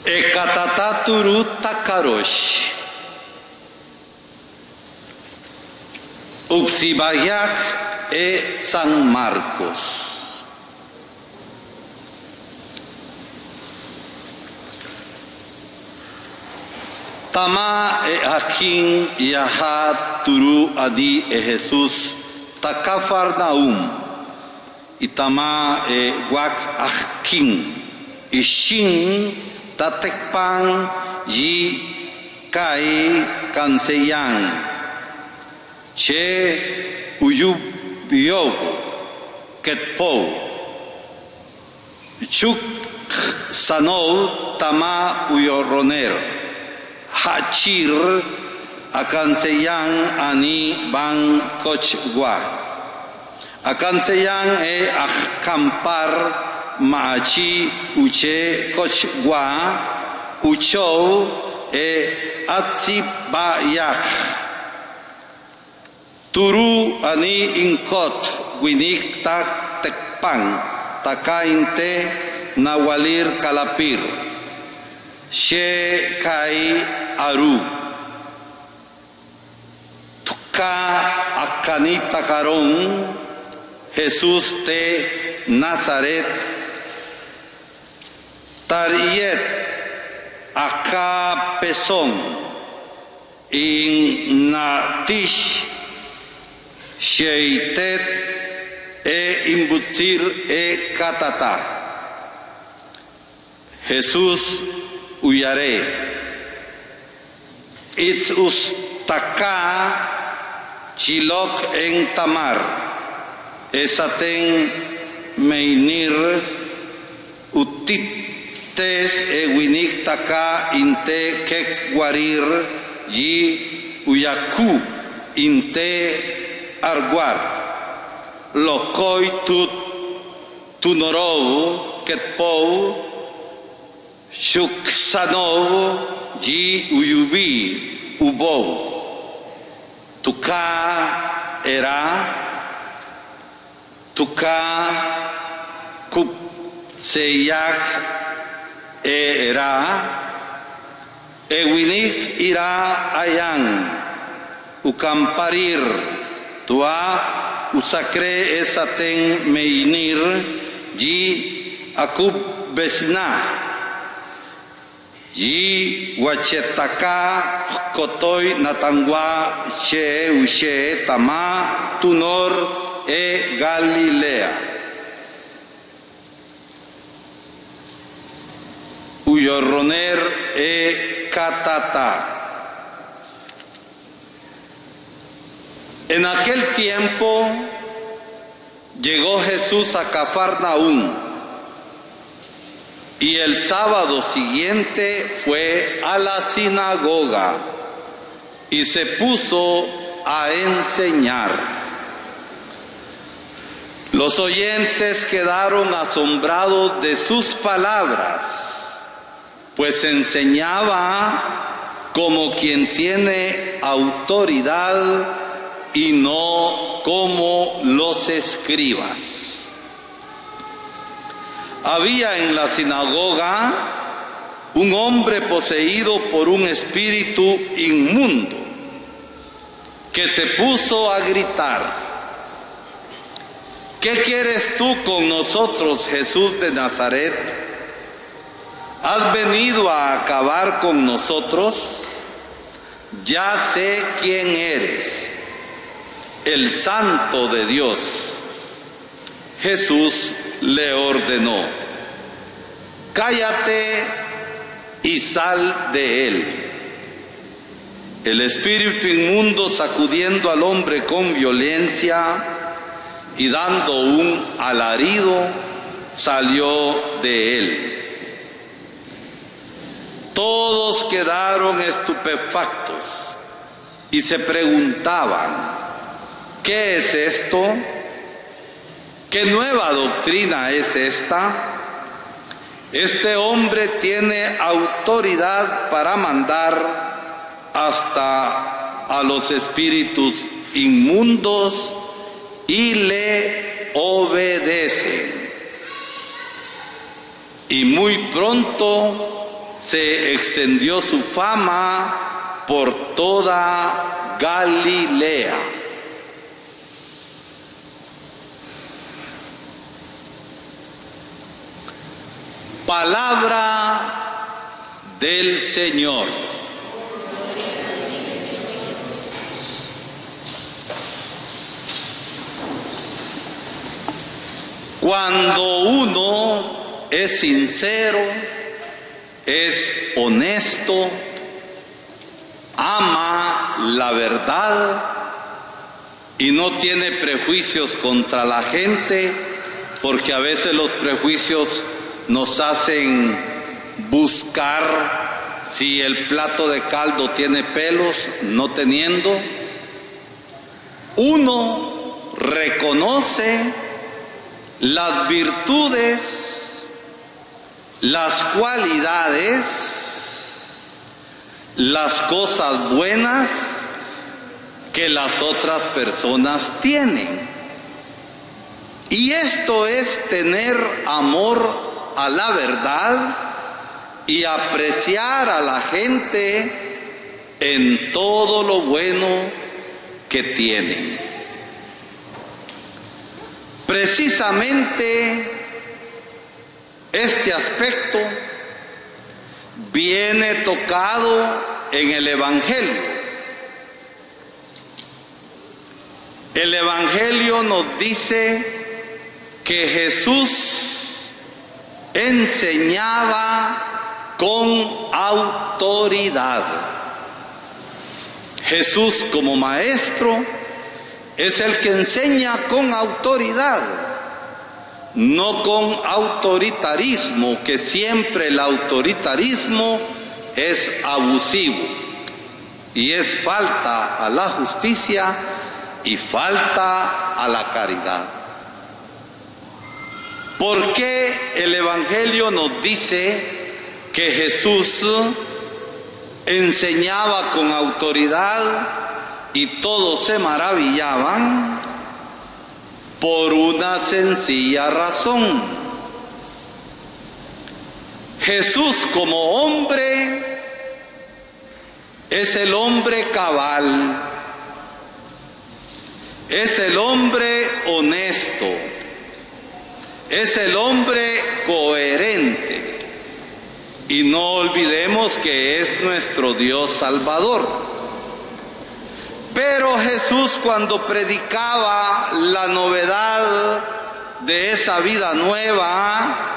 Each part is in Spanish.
Ekataturu takarosh. Upsibayak San Marcos. Tama hakin yahat turu adi Jesús takafarnaum. Itama wak hakin ishin tatekpan yi kai kanseyang. Che uyubiyo ketpo chuk sano tama uyoroner hachir akanseyang ani bang kochgua akanseyang akampar maachi uche kochgua ucho atzibayak Turu ani inkot winik tak tekpang takainte nawalir kalapir she kai aru tuka akani takaron Jesús te Nazaret tariet aka peson in natish Sheitet imbutsir katata. Jesús uyare. It's ustaka chilok en tamar. Esaten meinir utites winik taka inte kek warir yi uyaku inte arguar lokoi tunorou ketpou shuksanou ji uyubi ubou tuka era tuka kupseyak era ewinik ira ayang ukamparir Tua usakre esaten meinir ji akub besna ji wachetaka kotoi natangwa che ushe tama tunor Galilea uyorroner katata. En aquel tiempo llegó Jesús a Cafarnaúm y el sábado siguiente fue a la sinagoga y se puso a enseñar. Los oyentes quedaron asombrados de sus palabras, pues enseñaba como quien tiene autoridad y no como los escribas. Había en la sinagoga un hombre poseído por un espíritu inmundo que se puso a gritar: ¿qué quieres tú con nosotros, Jesús de Nazaret? ¿Has venido a acabar con nosotros? Ya sé quién eres, el Santo de Dios. Jesús le ordenó: cállate y sal de él. El espíritu inmundo, sacudiendo al hombre con violencia y dando un alarido, salió de él. Todos quedaron estupefactos y se preguntaban: ¿qué es esto? ¿Qué nueva doctrina es esta? Este hombre tiene autoridad para mandar hasta a los espíritus inmundos y le obedecen. Y muy pronto se extendió su fama por toda Galilea. Palabra del Señor. Cuando uno es sincero, es honesto, ama la verdad y no tiene prejuicios contra la gente, porque a veces los prejuicios nos hacen buscar si el plato de caldo tiene pelos, no teniendo. Uno reconoce las virtudes, las cualidades, las cosas buenas que las otras personas tienen. Y esto es tener amor a la verdad y apreciar a la gente en todo lo bueno que tienen. Precisamente este aspecto viene tocado en el Evangelio. El Evangelio nos dice que Jesús enseñaba con autoridad. Jesús, como maestro, es el que enseña con autoridad, no con autoritarismo, que siempre el autoritarismo es abusivo y es falta a la justicia y falta a la caridad. ¿Por qué el Evangelio nos dice que Jesús enseñaba con autoridad y todos se maravillaban? Por una sencilla razón. Jesús como hombre es el hombre cabal, es el hombre honesto, es el hombre coherente. Y no olvidemos que es nuestro Dios Salvador. Pero Jesús, cuando predicaba la novedad de esa vida nueva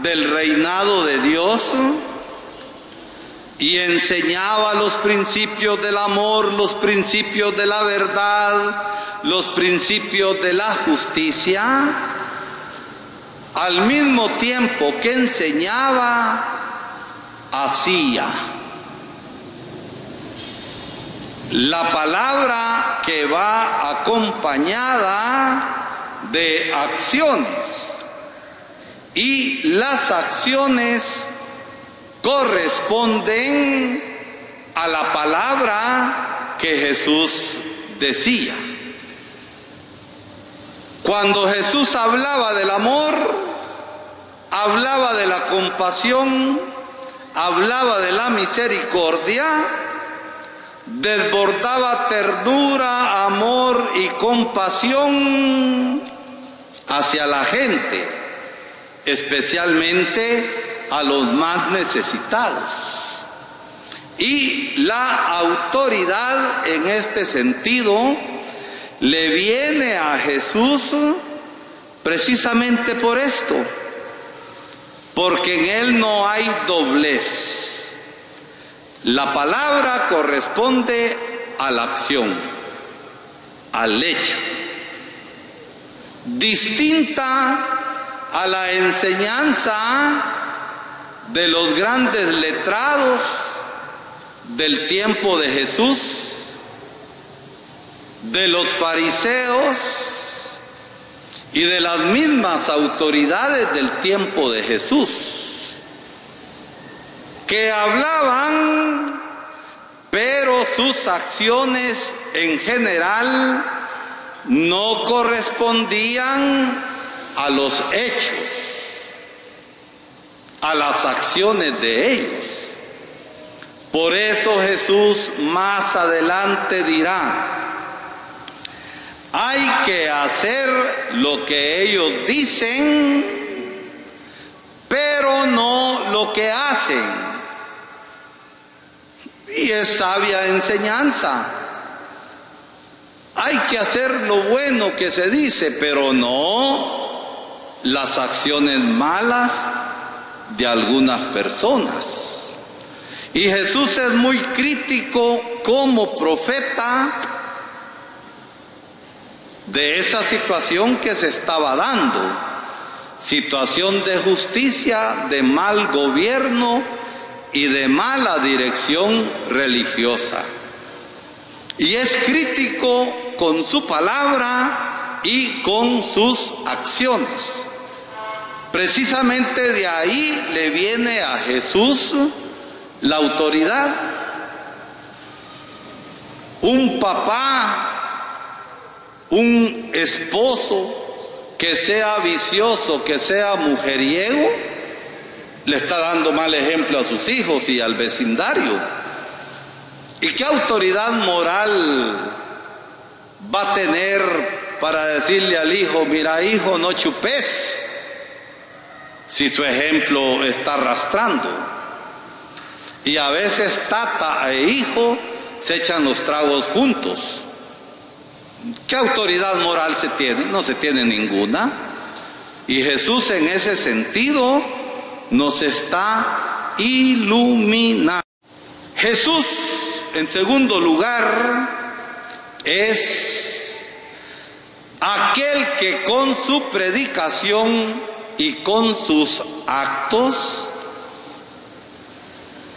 del reinado de Dios y enseñaba los principios del amor, los principios de la verdad, los principios de la justicia, al mismo tiempo que enseñaba, hacía. La palabra que va acompañada de acciones, y las acciones corresponden a la palabra que Jesús decía. Cuando Jesús hablaba del amor, hablaba de la compasión, hablaba de la misericordia, desbordaba ternura, amor y compasión hacia la gente, especialmente a los más necesitados. Y la autoridad en este sentido le viene a Jesús precisamente por esto, porque en él no hay doblez. La palabra corresponde a la acción, al hecho, distinta a la enseñanza de los grandes letrados del tiempo de Jesús, de los fariseos y de las mismas autoridades del tiempo de Jesús, que hablaban, pero sus acciones en general no correspondían a los hechos, a las acciones de ellos. Por eso Jesús más adelante dirá: hay que hacer lo que ellos dicen, pero no lo que hacen. Y es sabia enseñanza. Hay que hacer lo bueno que se dice, pero no las acciones malas de algunas personas. Y Jesús es muy crítico como profeta de esa situación que se estaba dando, situación de justicia, de mal gobierno y de mala dirección religiosa. Y es crítico con su palabra y con sus acciones. Precisamente de ahí le viene a Jesús la autoridad. Un papá, un esposo que sea vicioso, que sea mujeriego, le está dando mal ejemplo a sus hijos y al vecindario. ¿Y qué autoridad moral va a tener para decirle al hijo: mira, hijo, no chupes, si su ejemplo está arrastrando? Y a veces tata e hijo se echan los tragos juntos. ¿Qué autoridad moral se tiene? No se tiene ninguna. Y Jesús en ese sentido nos está iluminando. Jesús, en segundo lugar, es aquel que con su predicación y con sus actos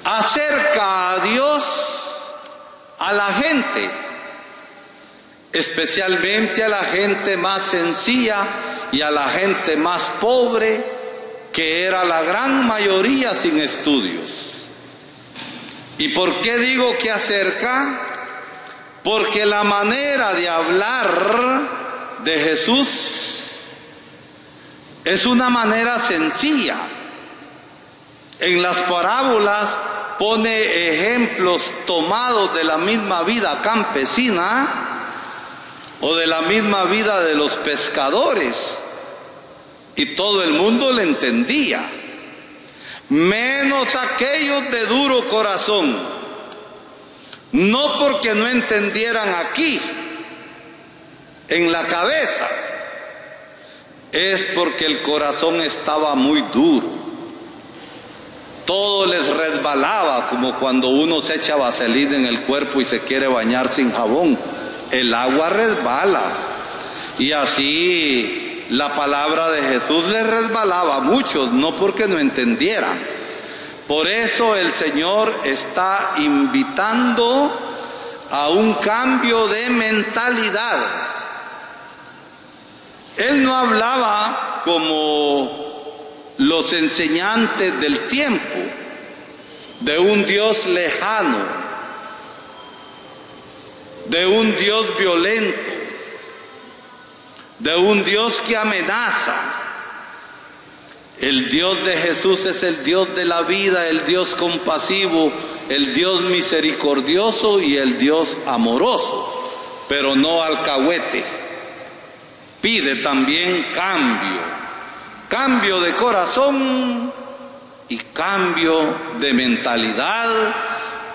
acerca a Dios a la gente, especialmente a la gente más sencilla y a la gente más pobre, que era la gran mayoría sin estudios. ¿Y por qué digo que acerca? Porque la manera de hablar de Jesús es una manera sencilla. En las parábolas pone ejemplos tomados de la misma vida campesina o de la misma vida de los pescadores, y todo el mundo le entendía, menos aquellos de duro corazón. No porque no entendieran aquí, en la cabeza, es porque el corazón estaba muy duro. Todo les resbalaba, como cuando uno se echa vaselina en el cuerpo y se quiere bañar sin jabón. El agua resbala. Y así la palabra de Jesús les resbalaba a muchos, no porque no entendieran. Por eso el Señor está invitando a un cambio de mentalidad. Él no hablaba como los enseñantes del tiempo, de un Dios lejano, de un Dios violento, de un Dios que amenaza. El Dios de Jesús es el Dios de la vida, el Dios compasivo, el Dios misericordioso y el Dios amoroso, pero no alcahuete. Pide también cambio de corazón y cambio de mentalidad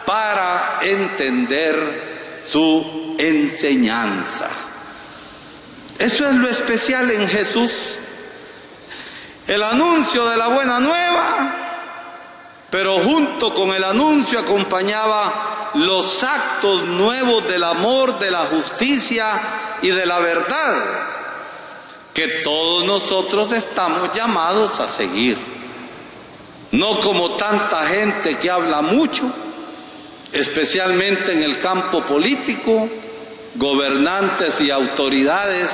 para entender su enseñanza. Eso es lo especial en Jesús. El anuncio de la buena nueva, pero junto con el anuncio acompañaba los actos nuevos del amor, de la justicia y de la verdad, que todos nosotros estamos llamados a seguir. No como tanta gente que habla mucho, especialmente en el campo político, gobernantes y autoridades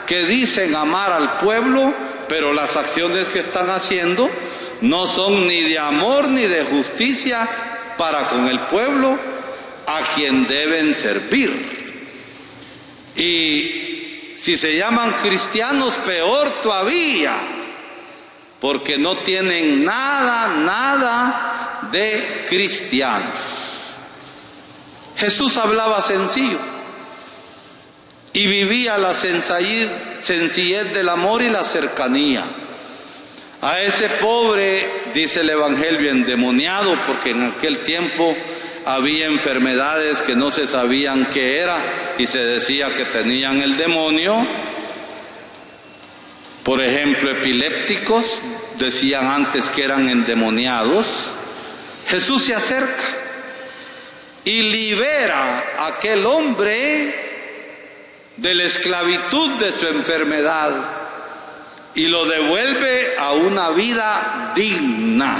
que dicen amar al pueblo, pero las acciones que están haciendo no son ni de amor ni de justicia para con el pueblo a quien deben servir. Y si se llaman cristianos, peor todavía, porque no tienen nada de cristianos. Jesús hablaba sencillo y vivía la sencillez del amor y la cercanía. A ese pobre, dice el Evangelio, endemoniado, porque en aquel tiempo había enfermedades que no se sabían qué era y se decía que tenían el demonio. Por ejemplo, epilépticos, decían antes que eran endemoniados. Jesús se acerca y libera a aquel hombre de la esclavitud de su enfermedad y lo devuelve a una vida digna.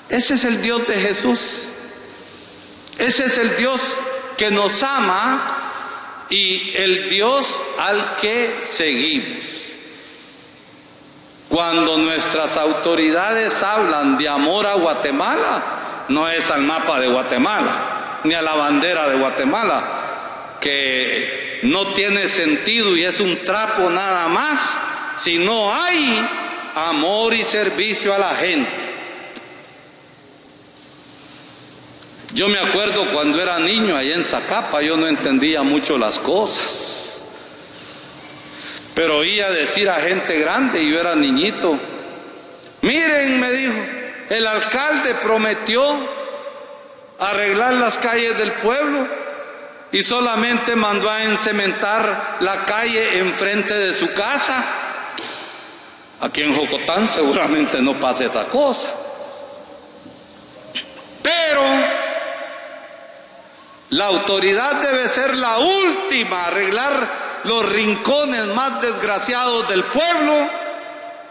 Ese es el Dios de Jesús. Ese es el Dios que nos ama y el Dios al que seguimos. Cuando nuestras autoridades hablan de amor a Guatemala, no es al mapa de Guatemala, ni a la bandera de Guatemala, que no tiene sentido y es un trapo nada más, si no hay amor y servicio a la gente. Yo me acuerdo cuando era niño allá en Zacapa, yo no entendía mucho las cosas, pero oía decir a gente grande, y yo era niñito. Miren, me dijo, el alcalde prometió arreglar las calles del pueblo y solamente mandó a encementar la calle enfrente de su casa. Aquí en Jocotán seguramente no pasa esa cosa, pero la autoridad debe ser la última a arreglar los rincones más desgraciados del pueblo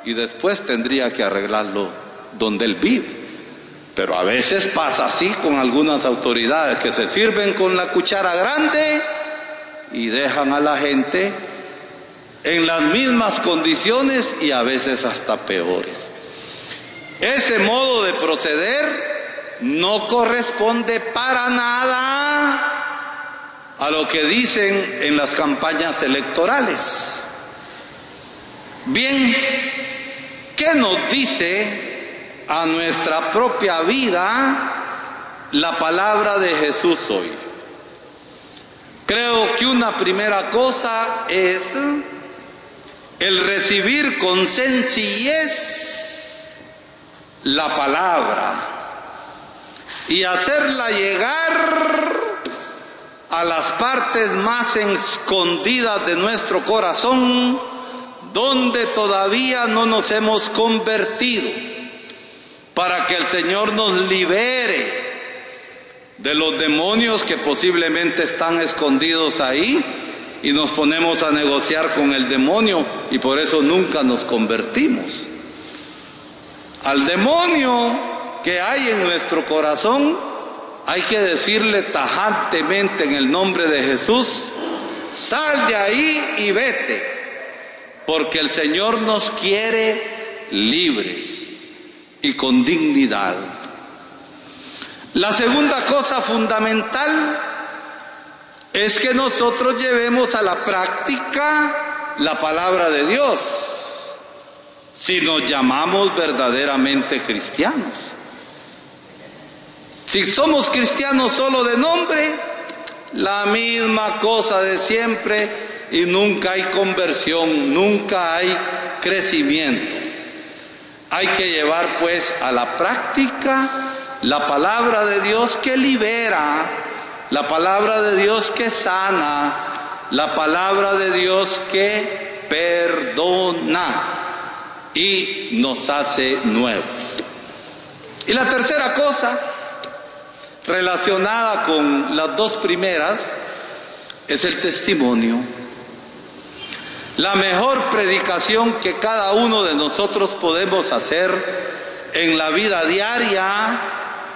y después tendría que arreglarlo donde él vive. Pero a veces pasa así con algunas autoridades que se sirven con la cuchara grande y dejan a la gente en las mismas condiciones y a veces hasta peores. Ese modo de proceder no corresponde para nada a lo que dicen en las campañas electorales. Bien, ¿qué nos dice a nuestra propia vida la palabra de Jesús hoy? Creo que una primera cosa es el recibir con sencillez la palabra y hacerla llegar a las partes más escondidas de nuestro corazón, donde todavía no nos hemos convertido, para que el Señor nos libere de los demonios que posiblemente están escondidos ahí, y nos ponemos a negociar con el demonio y por eso nunca nos convertimos. Al demonio que hay en nuestro corazón hay que decirle tajantemente en el nombre de Jesús: sal de ahí y vete, porque el Señor nos quiere libres y con dignidad. La segunda cosa fundamental es que nosotros llevemos a la práctica la palabra de Dios, si nos llamamos verdaderamente cristianos. Si somos cristianos solo de nombre, la misma cosa de siempre y nunca hay conversión, nunca hay crecimiento. Hay que llevar pues a la práctica la palabra de Dios que libera, la palabra de Dios que sana, la palabra de Dios que perdona y nos hace nuevos. Y la tercera cosa, relacionada con las dos primeras, es el testimonio. La mejor predicación que cada uno de nosotros podemos hacer en la vida diaria,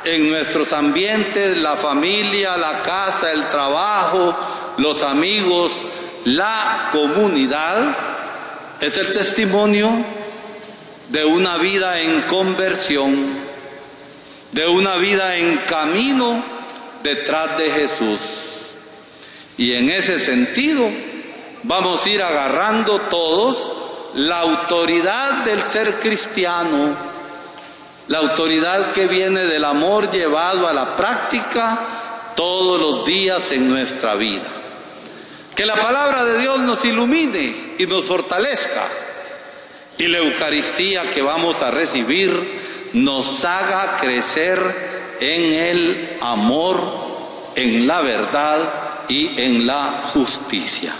en nuestros ambientes, la familia, la casa, el trabajo, los amigos, la comunidad, es el testimonio de una vida en conversión, de una vida en camino detrás de Jesús. Y en ese sentido vamos a ir agarrando todos la autoridad del ser cristiano, la autoridad que viene del amor llevado a la práctica todos los días en nuestra vida. Que la palabra de Dios nos ilumine y nos fortalezca, y la Eucaristía que vamos a recibir nos haga crecer en el amor, en la verdad y en la justicia.